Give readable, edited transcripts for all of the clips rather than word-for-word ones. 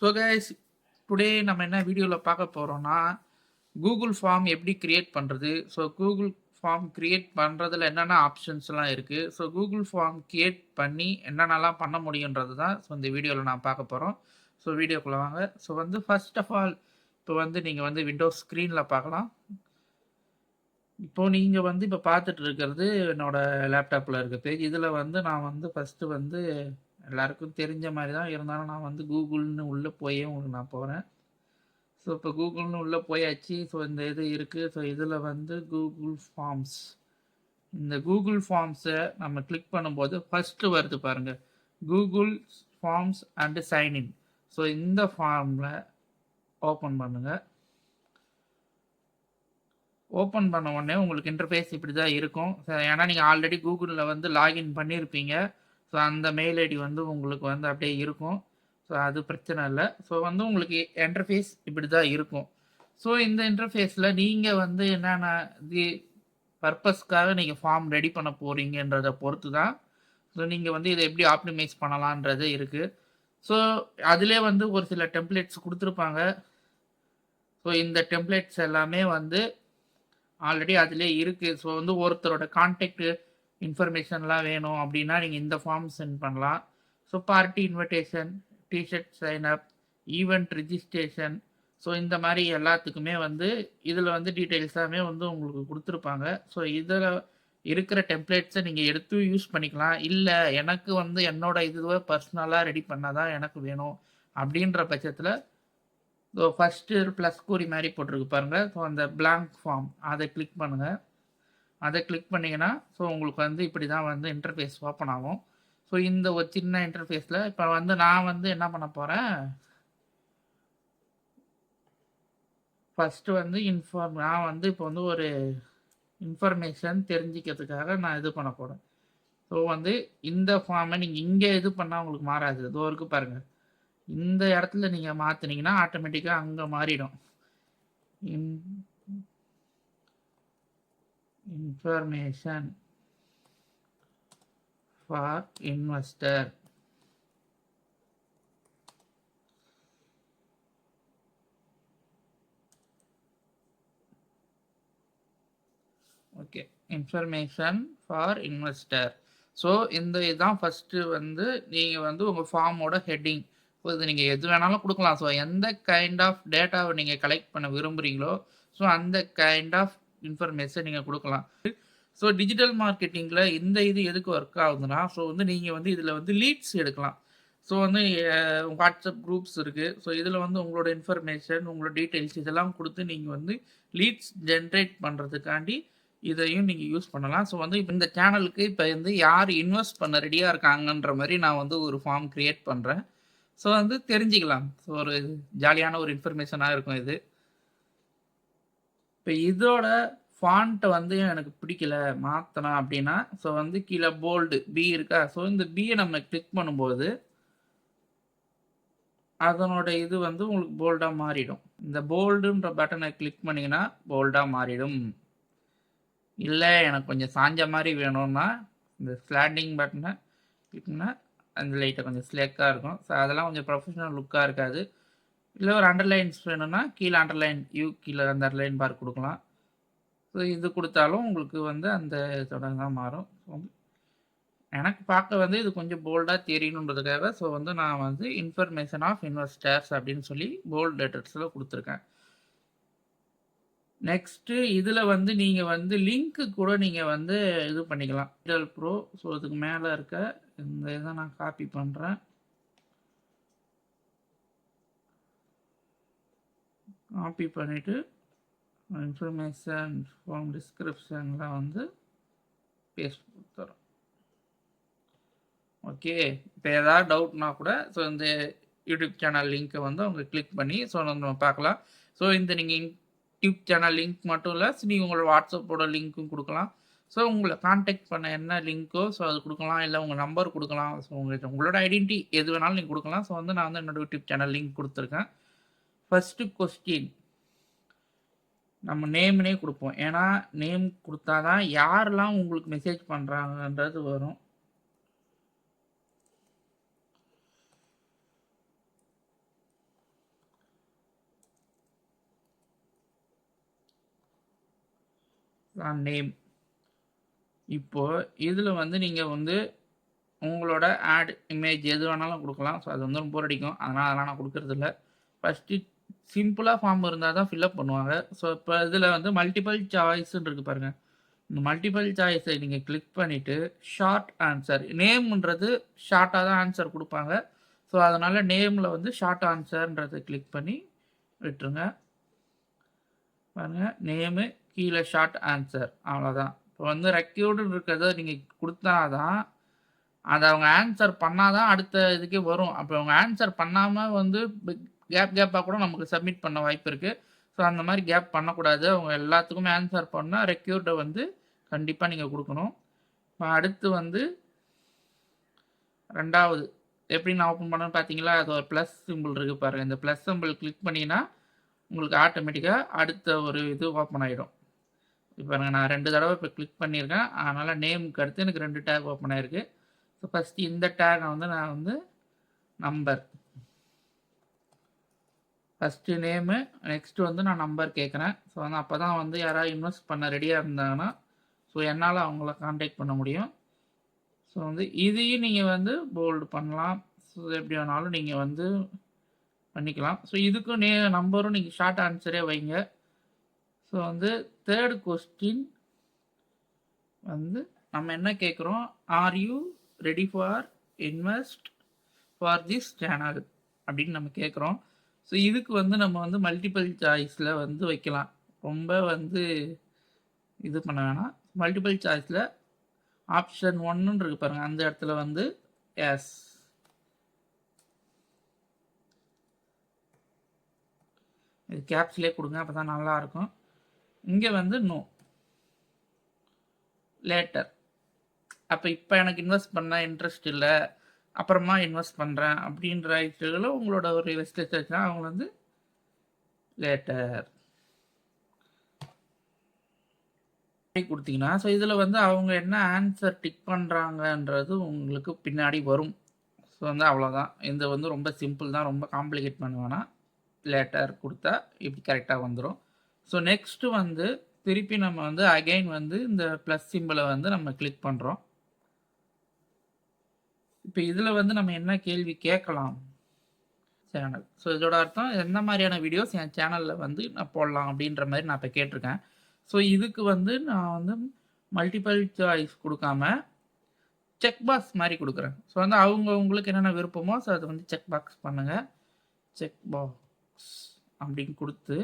So guys today நம்ம என்ன வீடியோவில் பார்க்க போகிறோம்னா கூகுள் ஃபார்ம் எப்படி கிரியேட் பண்ணுறது. ஸோ கூகுள் ஃபார்ம் கிரியேட் பண்ணுறதுல என்னென்ன ஆப்ஷன்ஸ்லாம் இருக்குது. ஸோ கூகுள் ஃபார்ம் கிரியேட் பண்ணி என்னென்னலாம் பண்ண முடியுன்றது தான் ஸோ இந்த வீடியோவில் நான் பார்க்க போகிறோம். ஸோ வீடியோக்குள்ளே வாங்க. ஸோ ஃபர்ஸ்ட் ஆஃப் ஆல் இப்போ நீங்கள் விண்டோஸ் ஸ்க்ரீனில் பார்க்கலாம். இப்போது நீங்கள் இப்போ பார்த்துட்டு இருக்கிறது என்னோடய லேப்டாப்பில் இருக்க பேஜ். இதில் நான் ஃபஸ்ட்டு எல்லாருக்கும் தெரிஞ்ச மாதிரி தான் இருந்தாலும் நான் கூகுள்னு உள்ளே போயே உங்களுக்கு நான் போகிறேன். ஸோ இப்போ கூகுள்னு உள்ளே போயாச்சு. ஸோ இந்த இது இருக்குது. ஸோ இதில் கூகுள் ஃபார்ம்ஸ், இந்த கூகுள் ஃபார்ம்ஸை நம்ம கிளிக் பண்ணும்போது ஃபஸ்ட்டு வருது பாருங்கள், Google forms and sign in. So இந்த ஃபார்மில் ஓப்பன் பண்ணுங்கள். ஓப்பன் பண்ண உடனே உங்களுக்கு இன்டர்ஃபேஸ் இப்படி தான் இருக்கும். ஏன்னா நீங்கள் ஆல்ரெடி கூகுளில் லாகின் பண்ணியிருப்பீங்க. ஸோ அந்த மெயில் ஐடி உங்களுக்கு அப்படியே இருக்கும். ஸோ அது பிரச்சனை இல்லை. ஸோ உங்களுக்கு இன்டர்ஃபேஸ் இப்படி தான் இருக்கும். ஸோ இந்த இன்டர்ஃபேஸில் நீங்கள் என்னென்ன இது பர்பஸ்க்காக நீங்கள் ஃபார்ம் ரெடி பண்ண போகிறீங்கன்றதை பொறுத்து தான் ஸோ நீங்கள் இதை எப்படி ஆப்டிமைஸ் பண்ணலான்றது இருக்குது. ஸோ அதிலே ஒரு சில டெம்ப்ளேட்ஸ் கொடுத்துருப்பாங்க. ஸோ இந்த டெம்ப்ளேட்ஸ் எல்லாமே ஆல்ரெடி அதிலே இருக்குது. ஸோ ஒருத்தரோட கான்டாக்ட் இன்ஃபர்மேஷன்லாம் வேணும் அப்படின்னா நீங்கள் இந்த ஃபார்ம் சென்ட் பண்ணலாம். So party invitation, T-shirt sign up, event registration, so இந்த மாதிரி எல்லாத்துக்குமே இதில் டீட்டெயில்ஸாகவே உங்களுக்கு கொடுத்துருப்பாங்க. ஸோ இதில் இருக்கிற டெம்ப்ளேட்ஸை நீங்கள் எடுத்து யூஸ் பண்ணிக்கலாம். இல்லை எனக்கு என்னோட இதுவே பர்சனலாக ரெடி பண்ணால் தான் எனக்கு வேணும் அப்படின்ற பட்சத்தில் ஸோ ஃபஸ்ட்டு ப்ளஸ் குறி மாதிரி போட்டிருக்கு பாருங்கள். ஸோ அந்த பிளாங்க் ஃபார்ம் அதை கிளிக் பண்ணுங்கள். அதை கிளிக் பண்ணிங்கன்னா ஸோ உங்களுக்கு இப்படி தான் இன்டர்ஃபேஸ் ஓப்பன் ஆகும். ஸோ இந்த ஒரு சின்ன இன்டர்ஃபேஸில் இப்போ நான் என்ன பண்ண போகிறேன், ஃபஸ்ட்டு நான் இப்போ ஒரு இன்ஃபர்மேஷன் தெரிஞ்சிக்கிறதுக்காக நான் இது பண்ண போகிறேன். ஸோ இந்த ஃபார்மை நீங்கள் இங்கே இது பண்ணால் உங்களுக்கு மாறாது. இதோ இருக்கு பாருங்கள், இந்த இடத்துல நீங்கள் மாற்றினீங்கன்னா ஆட்டோமேட்டிக்காக அங்கே மாறிடும். Information for investor. Okay, information for investor. So இந்த இதுதான் ஃபஸ்ட்டு நீங்கள் உங்கள் ஃபார்மோட ஹெட்டிங். ஸோ இது நீங்கள் எது வேணாலும் கொடுக்கலாம். ஸோ எந்த கைண்ட் ஆஃப் டேட்டாவை நீங்கள் கலெக்ட் பண்ண விரும்புகிறீங்களோ ஸோ அந்த கைண்ட் ஆஃப் இன்ஃபர்மேஷன் நீங்கள் கொடுக்கலாம். ஸோ டிஜிட்டல் மார்க்கெட்டிங்கில் இந்த இது எதுக்கு ஒர்க் ஆகுதுன்னா, ஸோ நீங்கள் இதில் லீட்ஸ் எடுக்கலாம். ஸோ வாட்ஸ்அப் குரூப்ஸ் இருக்குது. ஸோ இதில் உங்களோட இன்ஃபர்மேஷன், உங்களோட டீட்டெயில்ஸ் இதெல்லாம் கொடுத்து நீங்கள் லீட்ஸ் ஜென்ரேட் பண்ணுறதுக்காண்டி இதையும் நீங்கள் யூஸ் பண்ணலாம். ஸோ இப்போ இந்த சேனலுக்கு இப்போ யார் இன்வெஸ்ட் பண்ண ரெடியாக இருக்காங்கன்ற மாதிரி நான் ஒரு ஃபார்ம் க்ரியேட் பண்ணுறேன். ஸோ தெரிஞ்சுக்கலாம். ஸோ ஒரு ஜாலியான ஒரு இன்ஃபர்மேஷனாக இருக்கும் இது. இப்போ இதோட ஃபாண்ட்டை எனக்கு பிடிக்கல, மாற்றலாம் அப்படின்னா ஸோ கீழே போல்டு பி இருக்கா. ஸோ இந்த பியை நம்ம கிளிக் பண்ணும்போது அதனோட இது உங்களுக்கு போல்டாக மாறிடும். இந்த போல்டுன்ற பட்டனை கிளிக் பண்ணிங்கன்னா போல்டாக மாறிடும். இல்லை எனக்கு கொஞ்சம் சாஞ்ச மாதிரி வேணும்னா இந்த ஸ்லாண்டிங் பட்டனை கிளிக்னா அந்த லைட்டை கொஞ்சம் ஸ்லேக்காக இருக்கும். ஸோ அதெல்லாம் கொஞ்சம் ப்ரொஃபஷனல் லுக்காக இருக்காது. இல்லை ஒரு அண்டர்லைன்ஸ் வேணும்னா கீழே அண்டர்லைன் கீழே அந்த அண்டர்லைன் பார் கொடுக்கலாம். ஸோ இது கொடுத்தாலும் உங்களுக்கு அந்த இதோட தான் மாறும். எனக்கு பார்க்க இது கொஞ்சம் போல்டாக தெரியணுன்றதுக்காக ஸோ நான் இன்ஃபர்மேஷன் ஆஃப் இன்வெஸ்டர்ஸ் அப்படின்னு சொல்லி போல்ட் லெட்டர்ஸில் கொடுத்துருக்கேன். நெக்ஸ்ட்டு இதில் நீங்கள் லிங்க்கு கூட நீங்கள் இது பண்ணிக்கலாம். Digital bro. ஸோ இதுக்கு மேலே இருக்க இந்த இதை நான் காப்பி பண்ணுறேன். காப்பி பண்ணிவிட்டு இன்ஃபர்மேஷன் ஃபார்ம் டிஸ்கிரிப்ஷனில் பேஸ்ட் கொடுத்துறோம். ஓகே, இப்போ ஏதாவது டவுட்னா கூட ஸோ இந்த யூடியூப் சேனல் லிங்க்கை அவங்க கிளிக் பண்ணி ஸோ நம்ம பார்க்கலாம். ஸோ இந்த நீங்கள் யூடியூப் சேனல் லிங்க் மட்டும் இல்லை, நீங்கள் உங்களோட வாட்ஸ்அப்போட லிங்க்கும் கொடுக்கலாம். ஸோ உங்களை கான்டாக்ட் பண்ண என்ன லிங்க்கோ ஸோ அது கொடுக்கலாம். இல்லை உங்கள் நம்பர் கொடுக்கலாம். ஸோ உங்களோட ஐடென்டிட்டி எது வேணாலும் நீங்கள் கொடுக்கலாம். ஸோ நான் என்னோடய யூடியூப் சேனல் லிங்க் கொடுத்துருக்கேன். ஃபஸ்ட்டு கொஸ்டின் நம்ம நேம்னே கொடுப்போம். ஏன்னா நேம் கொடுத்தா தான் யாரெல்லாம் உங்களுக்கு மெசேஜ் பண்ணுறாங்கன்றது வரும். நேம். இப்போ இதில் வந்து நீங்கள் வந்து உங்களோட ஆட் இமேஜ் எது வேணாலும் கொடுக்கலாம். ஸோ அது வந்து போர் அடிக்கும். அதெல்லாம் நான் கொடுக்குறதில்ல. ஃபஸ்ட்டு சிம்பிளாக ஃபார்ம் இருந்தால் தான் ஃபில்அப் பண்ணுவாங்க. ஸோ இப்போ இதில் வந்து மல்டிபிள் சாய்ஸ்ன்னு இருக்குது பாருங்கள். இந்த மல்டிபிள் சாய்ஸை நீங்கள் கிளிக் பண்ணிவிட்டு ஷார்ட் ஆன்சர் நேம்ன்றது ஷார்ட்டாக தான் ஆன்சர் கொடுப்பாங்க. ஸோ அதனால் நேமில் வந்து ஷார்ட் ஆன்சர்ன்றதை கிளிக் பண்ணி விட்டுருங்க. பாருங்கள், நேமு கீழே ஷார்ட் ஆன்சர், அவ்வளோதான். இப்போ வந்து ரெக்யூர்டு இருக்கிறத நீங்கள் கொடுத்தா தான் அதை அவங்க ஆன்சர் பண்ணால் தான் அடுத்த இதுக்கே வரும். அப்போ அவங்க ஆன்சர் பண்ணாமல் வந்து கேப்பாக கூட நமக்கு சப்மிட் பண்ண வாய்ப்பு இருக்குது. ஸோ அந்த மாதிரி கேப் பண்ணக்கூடாது. அவங்க எல்லாத்துக்குமே ஆன்சர் பண்ணால் ரெக்யூர்டை வந்து கண்டிப்பாக நீங்கள் கொடுக்கணும். இப்போ அடுத்து வந்து 2வது எப்படி நான் ஓப்பன் பண்ணேன்னு பார்த்தீங்களா, அது ஒரு ப்ளஸ் சிம்பிள் இருக்குது பாருங்கள். இந்த ப்ளஸ் சிம்பிள் கிளிக் பண்ணிங்கன்னா உங்களுக்கு ஆட்டோமேட்டிக்காக அடுத்த ஒரு இது ஓப்பன் ஆகிடும். இப்போ நான் 2 தடவை இப்போ கிளிக் பண்ணியிருக்கேன். அதனால் நேமுக்கு அடுத்து எனக்கு 2 டேக் ஓப்பன் ஆகிருக்கு. ஸோ ஃபஸ்ட்டு இந்த டேகை வந்து நான் வந்து நம்பர், ஃபஸ்ட்டு நேமு, நெக்ஸ்ட்டு வந்து நான் நம்பர் கேட்குறேன். ஸோ வந்து அப்போ தான் வந்து யாராவது இன்வெஸ்ட் பண்ண ரெடியாக இருந்தாங்கன்னா ஸோ என்னால் அவங்கள காண்டாக்ட் பண்ண முடியும். ஸோ வந்து இதையும் நீங்கள் வந்து போல்டு பண்ணலாம். ஸோ எப்படி வேணாலும் நீங்கள் வந்து பண்ணிக்கலாம். ஸோ இதுக்கும் நம்பரும் நீங்கள் ஷார்ட் ஆன்சரே வைங்க. ஸோ வந்து 3rd கொஸ்டின் வந்து நம்ம என்ன கேட்குறோம், R you ready for invest for this channel அப்படின்னு நம்ம கேட்குறோம். ஸோ இதுக்கு வந்து நம்ம வந்து மல்டிபிள் சாய்ஸில் வந்து வைக்கலாம். ரொம்ப வந்து இது பண்ண வேணாம். மல்டிபிள் சாய்ஸில் ஆப்ஷன் 1 இருக்கு பாருங்கள், அந்த இடத்துல வந்து எஸ், இது கேப்ஸ்லேயே கொடுங்க, அப்போ தான் நல்லாயிருக்கும். இங்கே வந்து நோ, லேட்டர். அப்போ இப்போ எனக்கு இன்வெஸ்ட் பண்ண இன்ட்ரெஸ்ட் இல்லை, அப்புறமா இன்வெஸ்ட் பண்ணுறேன் அப்படின்ற ஐடியில் உங்களோட ஒரு ரெஸ்ட்ரிக்ஷன் அவங்க வந்து லேட்டர் கொடுத்தீங்கன்னா, ஸோ இதில் வந்து அவங்க என்ன ஆன்சர் டிக் பண்ணுறாங்கன்றது உங்களுக்கு பின்னாடி வரும். ஸோ வந்து அவ்வளோதான். இந்த வந்து ரொம்ப சிம்பிள் தான், ரொம்ப காம்ப்ளிகேட் பண்ண வேணாம். லேட்டர் கொடுத்தா இப்படி கரெக்டாக வந்துடும். ஸோ நெக்ஸ்ட்டு வந்து திருப்பி நம்ம வந்து அகைன் வந்து இந்த ப்ளஸ் சிம்பிளை வந்து நம்ம கிளிக் பண்ணுறோம். இப்போ இதில் வந்து நம்ம என்ன கேள்வி கேட்கலாம், சேனல். ஸோ இதோட அர்த்தம் என்ன மாதிரியான வீடியோஸ் என் சேனலில் வந்து நான் போடலாம் அப்படின்ற மாதிரி நான் இப்போ கேட்டிருக்கேன். ஸோ இதுக்கு வந்து நான் வந்து மல்டிபிள் சாய்ஸ் கொடுக்காம செக் பாக்ஸ் மாதிரி கொடுக்குறேன். ஸோ வந்து உங்களுக்கு என்னென்ன விருப்பமோ ஸோ அதை வந்து செக் பாக்ஸ் பண்ணுங்கள். செக் பாக்ஸ் அப்படின்னு கொடுத்து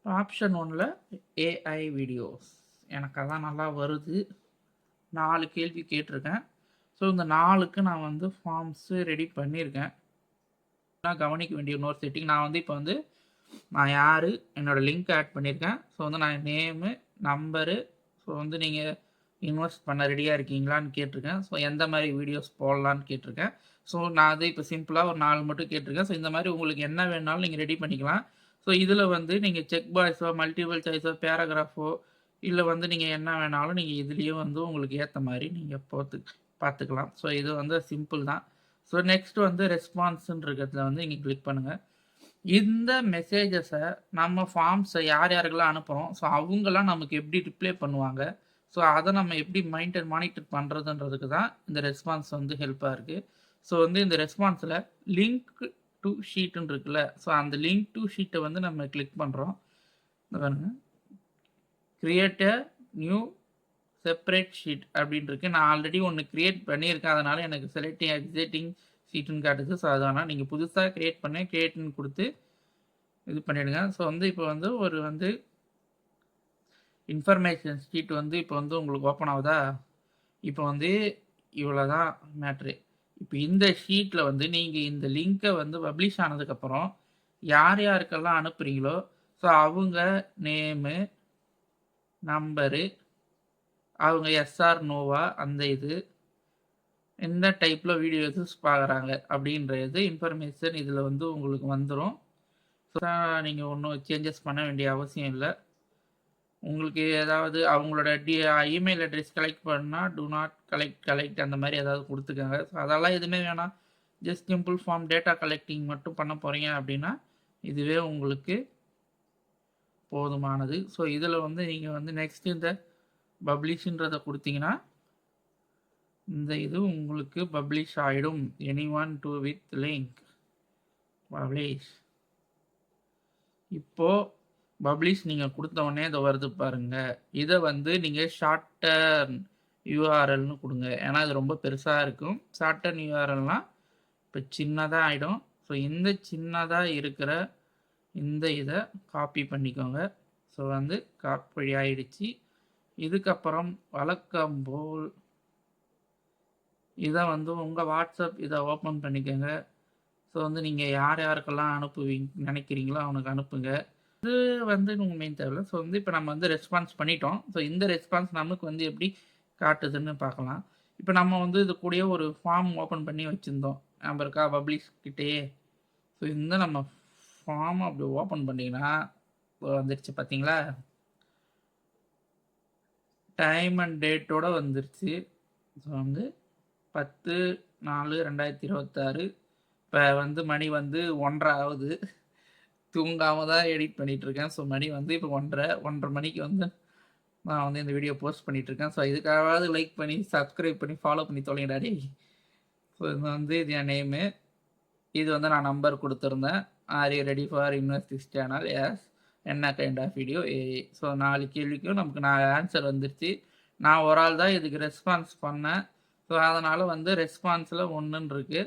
ஆப்ஷன் 1ல் ஏஐ வீடியோஸ், எனக்கு அதான் நல்லா வருது. 4 கேள்வி கேட்டிருக்கேன். ஸோ இந்த 4க்கு நான் வந்து ஃபார்ம்ஸு ரெடி பண்ணியிருக்கேன். நான் கவனிக்க வேண்டிய இன்னொரு செட்டிங், நான் வந்து இப்போ வந்து நான் யார், என்னோடய லிங்க் ஆட் பண்ணியிருக்கேன். ஸோ வந்து நான் நேமு, நம்பரு, ஸோ வந்து நீங்கள் இன்வெஸ்ட் பண்ண ரெடியாக இருக்கீங்களான்னு கேட்டிருக்கேன். ஸோ எந்த மாதிரி வீடியோஸ் போடலான்னு கேட்டிருக்கேன். ஸோ நான் அது இப்போ சிம்பிளாக ஒரு 4 மட்டும் கேட்டிருக்கேன். ஸோ இந்த மாதிரி உங்களுக்கு என்ன வேணாலும் நீங்கள் ரெடி பண்ணிக்கலாம். ஸோ இதில் வந்து நீங்கள் செக் பாக்ஸோ, மல்டிபிள் சாய்ஸோ, பேராகிராஃபோ, இல்லை வந்து நீங்கள் என்ன வேணாலும் நீங்கள் இதுலேயும் வந்து உங்களுக்கு ஏற்ற மாதிரி நீங்கள் பார்த்துக்கலாம். ஸோ இது வந்து சிம்பிள் தான். ஸோ நெக்ஸ்ட் வந்து ரெஸ்பான்ஸுன்னு இருக்கிறதுல வந்து நீங்கள் கிளிக் பண்ணுங்கள். இந்த மெசேஜஸை நம்ம ஃபார்ம்ஸை யார் யாருக்கெல்லாம் அனுப்புகிறோம், ஸோ அவங்களாம் நமக்கு எப்படி ரிப்ளை பண்ணுவாங்க, ஸோ அதை நம்ம எப்படி மானிட்டர் பண்ணுறதுன்றதுக்கு தான் இந்த ரெஸ்பான்ஸ் வந்து ஹெல்ப்பாக இருக்குது. ஸோ வந்து இந்த ரெஸ்பான்ஸில் லிங்க் டு ஷீட்டுன்னு இருக்குல்ல, ஸோ அந்த லிங்க் டு ஷீட்டை வந்து நம்ம கிளிக் பண்ணுறோம். பாருங்க, create a new separate sheet அப்படின்னு இருக்குது. நான் ஆல்ரெடி ஒன்று க்ரியேட் பண்ணியிருக்கேன், அதனால் எனக்கு செலக்டிங் எக்ஸிட்டிங் ஷீட்டுன்னு காட்டுது. ஸோ அதனால் நீங்கள் புதுசாக க்ரியேட் பண்ணி க்ரியேட்னு கொடுத்து இது பண்ணிவிடுங்க. ஸோ வந்து இப்போ வந்து ஒரு வந்து இன்ஃபர்மேஷன் ஷீட் வந்து இப்போ வந்து உங்களுக்கு ஓப்பன் ஆகுதா. இப்போ வந்து இவ்வளோ தான் மேட்ரு. இப்போ இந்த ஷீட்டில் வந்து நீங்கள் இந்த லிங்க்கை வந்து பப்ளிஷ் ஆனதுக்கப்புறம் யார் யாருக்கெல்லாம் அனுப்புகிறீங்களோ ஸோ அவங்க நேமு, நம்பரு, அவங்க எஸ்ஆர் நோவா, அந்த இது எந்த டைப்பில் வீடியோஸ் பார்க்குறாங்க அப்படின்றது இன்ஃபர்மேஷன் இதில் வந்து உங்களுக்கு வந்துடும். ஸோ நீங்கள் ஒன்றும் சேஞ்சஸ் பண்ண வேண்டிய அவசியம் இல்லை. உங்களுக்கு ஏதாவது அவங்களோட இமெயில் அட்ரஸ் கலெக்ட் பண்ணால் டூ நாட் கலெக்ட் அந்த மாதிரி ஏதாவது கொடுத்துக்கோங்க. ஸோ அதெல்லாம் எதுவுமே வேணாம். Just simple form data collecting மட்டும் பண்ண போகிறீங்க அப்படின்னா இதுவே உங்களுக்கு போதுமானது. ஸோ இதில் வந்து நீங்கள் வந்து நெக்ஸ்ட் இந்த பப்ளிஷ்ன்றதை கொடுத்தீங்கன்னா இந்த இது உங்களுக்கு பப்ளிஷ் ஆகிடும். எனி1 டு வித் லிங்க் பப்ளிஷ். இப்போது பப்ளிஷ் நீங்கள் கொடுத்த உடனே இதை வருது பாருங்கள். இதை வந்து நீங்கள் ஷார்ட்டர்ன் யூஆர்எல்னு கொடுங்க. ஏன்னா இது ரொம்ப பெருசாக இருக்கும். ஷார்ட்டர்ன் யூஆர்எல்னால் இப்போ சின்னதாக ஆகிடும். ஸோ இந்த சின்னதாக இருக்கிற இந்த இதை காப்பி பண்ணிக்கோங்க. ஸோ வந்து காப்பி ஆகிடுச்சு. இதுக்கப்புறம் வழக்கம் போல் இதை வந்து உங்கள் வாட்ஸ்அப் இதை ஓப்பன் பண்ணிக்கோங்க. ஸோ வந்து நீங்கள் யார் யாருக்கெல்லாம் நினைக்கிறீங்களோ அவனுக்கு அனுப்புங்க. இது வந்து உங்கள் மெயின் தேவை. ஸோ வந்து இப்போ நம்ம வந்து ரெஸ்பான்ஸ் பண்ணிட்டோம். ஸோ இந்த ரெஸ்பான்ஸ் நமக்கு வந்து எப்படி காட்டுதுன்னு பார்க்கலாம். இப்போ நம்ம வந்து இது கூடயே ஒரு ஃபார்ம் ஓப்பன் பண்ணி வச்சுருந்தோம். நம்ம இருக்கா பப்ளிஷ் கிட்டேயே. ஸோ இந்த நம்ம ஃபார்ம் அப்படி ஓப்பன் பண்ணிங்கன்னா வந்துருச்சு பார்த்தீங்களா, டைம் அண்ட் டேட்டோட வந்துருச்சு. ஸோ வந்து 10/4/2026 இப்போ வந்து மணி வந்து 1:30 ஆகுது. தூங்காமல் தான் எடிட் பண்ணிகிட்ருக்கேன். ஸோ மணி வந்து இப்போ 1:30 மணிக்கு வந்து நான் வந்து இந்த வீடியோ போஸ்ட் பண்ணிகிட்ருக்கேன். ஸோ இதுக்காகவாவது லைக் பண்ணி சப்ஸ்கிரைப் பண்ணி ஃபாலோ பண்ணி தொலைங்கடா டேய். ஸோ இது வந்து இது என் நேமு. இது வந்து நான் நம்பர் கொடுத்துருந்தேன். Are you ready for invest this channel? Yes. என்ன கைண்ட் ஆஃப் வீடியோ? ஸோ 4 கேள்விக்கும் நமக்கு 4 ஆன்சர் வந்துருச்சு. நான் ஒரு ஆள் தான் இதுக்கு ரெஸ்பான்ஸ் பண்ணேன். ஸோ அதனால் வந்து ரெஸ்பான்ஸில் 1ன்னு இருக்குது.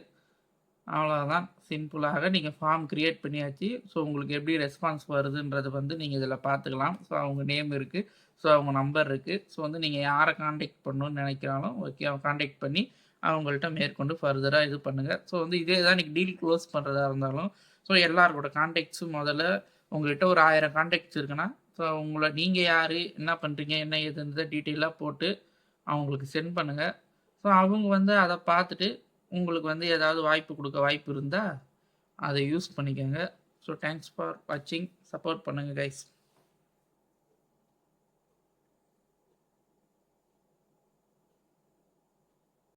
அவ்வளோதான். சிம்பிளாக நீங்கள் ஃபார்ம் க்ரியேட் பண்ணியாச்சு. ஸோ உங்களுக்கு எப்படி ரெஸ்பான்ஸ் வருதுன்றது வந்து நீங்கள் இதில் பார்த்துக்கலாம். ஸோ அவங்க நேம் இருக்குது. ஸோ அவங்க நம்பர் இருக்குது. ஸோ வந்து நீங்கள் யாரை காண்டாக்ட் பண்ணணும்னு நினைக்கிறாலும் ஓகே அவங்க காண்டாக்ட் பண்ணி அவங்கள்ட்ட மேற்கொண்டு ஃபர்தராக இது பண்ணுங்கள். ஸோ வந்து இதே தான் நீங்கள் டீல் க்ளோஸ் பண்ணுறதா இருந்தாலும் ஸோ எல்லாரோட காண்டாக்ட்ஸும் முதல்ல உங்கள்கிட்ட ஒரு 1000 காண்டாக்ட்ஸ் இருக்குன்னா ஸோ உங்களை நீங்கள் யார், என்ன பண்ணுறீங்க, என்ன ஏதுன்றதை டீட்டெயிலாக போட்டு அவங்களுக்கு சென்ட் பண்ணுங்கள். ஸோ அவங்க வந்து அதை பார்த்துட்டு உங்களுக்கு வந்து ஏதாவது வாய்ப்பு கொடுக்க வாய்ப்பு இருந்தால் அதை யூஸ் பண்ணிக்கோங்க. ஸோ தேங்க்ஸ் ஃபார் வாட்சிங். சப்போர்ட் பண்ணுங்கள் கைஸ்.